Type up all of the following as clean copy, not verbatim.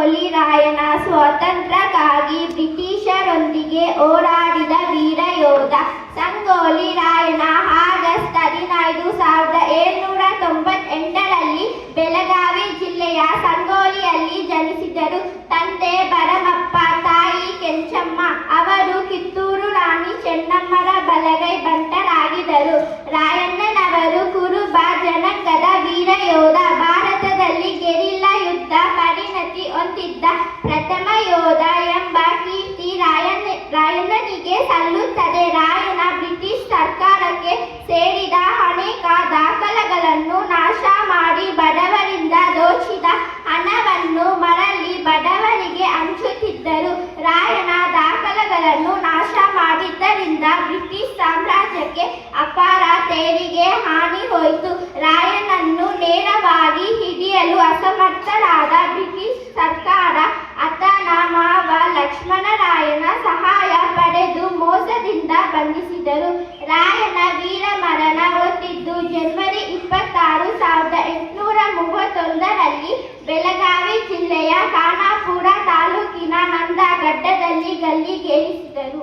ಸಂಗೊಳ್ಳಿ ರಾಯಣ್ಣ ಸ್ವಾತಂತ್ರ್ಯಕ್ಕಾಗಿ ಬ್ರಿಟಿಷರೊಂದಿಗೆ ಹೋರಾಡಿದ ವೀರ ಯೋಧ. ಸಂಗೊಳ್ಳಿ ರಾಯಣ್ಣ ಆಗಸ್ಟ್ 15, 1798ರಲ್ಲಿ ಬೆಳಗಾವಿ ಜಿಲ್ಲೆಯ ಸಂಗೊಳ್ಳಿಯಲ್ಲಿ ಜನಿಸಿದರು. ತಂದೆ ಭರಮಪ್ಪ, ತಾಯಿ ಕೆಂಚಮ್ಮ. ಅವರು ಕಿತ್ತೂರು ರಾಣಿ ಚೆನ್ನಮ್ಮರ ಬಲಗೈ ಬಂಟರಾಗಿದ್ದರು. ರಾಯಣ್ಣನವರು ಕುರುಬ ಜನಾಂಗದ ವೀರ ಯೋಧ. ಭಾರತದಲ್ಲಿ ಗೆರಿಲ್ಲಾ ಯುದ್ಧ ಪರಿಣತಿ ಹೊಂದಿದ್ದ ಪ್ರಥಮ ಯೋಧ ಎಂಬ ಕೀರ್ತಿ ರಾಯಣ್ಣನಿಗೆ ಸಲ್ಲುತ್ತದೆ. ರಾಯಣ್ಣ ಬ್ರಿಟಿಷ್ ಸರ್ಕಾರಕ್ಕೆ ಸೇರಿದ ಅನೇಕ ದಾಖಲೆಗಳನ್ನು ನಾಶ ಮಾಡಿ ಬಡವರಿಂದ ದೋಚಿದ ಹಣವನ್ನು ಮರಳಿ ಬಡವರಿಗೆ ಹಂಚುತ್ತಿದ್ದರು. ರಾಯಣ್ಣ ದಾಖಲೆಗಳನ್ನು ನಾಶ ಮಾಡಿದ್ದರಿಂದ ಬ್ರಿಟಿಷ್ ಸಾಮ್ರಾಜ್ಯಕ್ಕೆ ಅಪಾರ ತೆರಿಗೆ ಹಾನಿ ಹೋಯಿತು. ರಾಯಣ್ಣನನ್ನು ನೇರವಾಗಿ ಹಿಡಿಯಲು ಅಸಮರ್ಥರಾದ ಬ್ರಿಟಿಷ್ ಸರ್ಕಾರ ಆತನ ಮಾವ ಲಕ್ಷ್ಮಣರಾಯನ ಸಹಾಯ ಪಡೆದು ಮೋಸದಿಂದ ಬಂಧಿಸಿದರು. ರಾಯಣ್ಣ ವೀರಮರಣ ಹೊಂದಿದ್ದು ಜನವರಿ 26, 1831ರಲ್ಲಿ ಬೆಳಗಾವಿ ಜಿಲ್ಲೆಯ ಖಾನಾಪುರ ತಾಲೂಕಿನ ನಂದಗಡ್ಡದಲ್ಲಿ ಗಲ್ಲಿಗೇರಿಸಿದರು.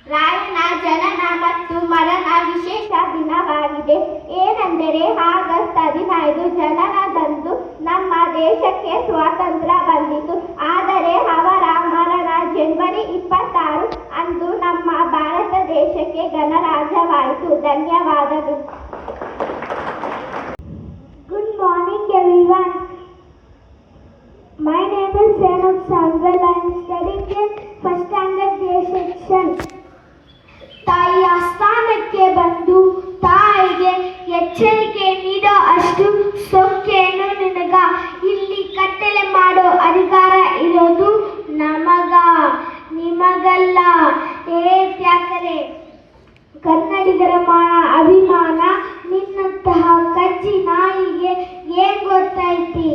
ರಾಯಣ್ಣ ಜನನ ಮತ್ತು ಮರಣ ವಿಶೇಷ ದಿನವಾಗಿದೆ. ಏನೆಂದರೆ ಆಗಸ್ಟ್ 15 ಜನನದಂದು ನಮ್ಮ ದೇಶಕ್ಕೆ ಸ್ವಾತಂತ್ರ್ಯ ಬಂದಿತು. ಆದರೆ ಅವರ ಮರಣ ಜನವರಿ 26 ಅಂದು ನಮ್ಮ ಭಾರತ ದೇಶಕ್ಕೆ ಗಣರಾಜ್ಯವಾಯಿತು. ಧನ್ಯವಾದಗಳು. Good morning everyone. My name is Senuk Sangal. I am studying in first standard A section. ತಾಯಿಯ ಸ್ಥಾನಕ್ಕೆ ಬಂದು ತಾಯಿಗೆ ಎಚ್ಚರಿಕೆ ನೀಡೋ ಅಷ್ಟು ಸೊಕ್ಕೇನು ನಿನಗ? ಇಲ್ಲಿ ಕಟ್ಟಲೆ ಮಾಡೋ ಅಧಿಕಾರ ಇರೋದು ನಮಗ, ನಿಮಗಲ್ಲ. ತ್ಯಾಕರೆ ಕನ್ನಡಿಗರ ಮಾನ ಅಭಿಮಾನ ನಿನ್ನಂತಹ ಕಚ್ಚಿ ನಾಯಿಗೆ ಏನ್ ಗೊತ್ತೈತಿ?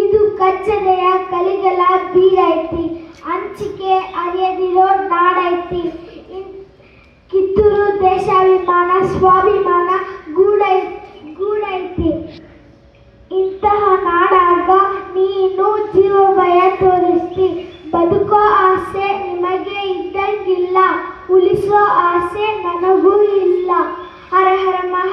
ಇದು ಕಚ್ಚದೆಯ ಕಲಿಗಳ ಬೀಡೈತಿ, ಹಂಚಿಕೆ ಅರಿಯದಿರೋ ನಾಡೈತಿ. ಕಿತ್ತೂರು ದೇಶಾಭಿಮಾನ ಸ್ವಾಭಿಮಾನ ಗೂಡೈತಿ. ಇಂತಹ ನಾಡಾಗ ನೀನು ಜೀವಭಯ ತೋರಿಸ್ತಿ. ಬದುಕೋ ಆಸೆ ನಿಮಗೆ ಇದ್ದಂಗಿಲ್ಲ, ಉಳಿಸೋ ಆಸೆ ನನಗೂ ಇಲ್ಲ. ಹರ ಹರ ಮಹಾ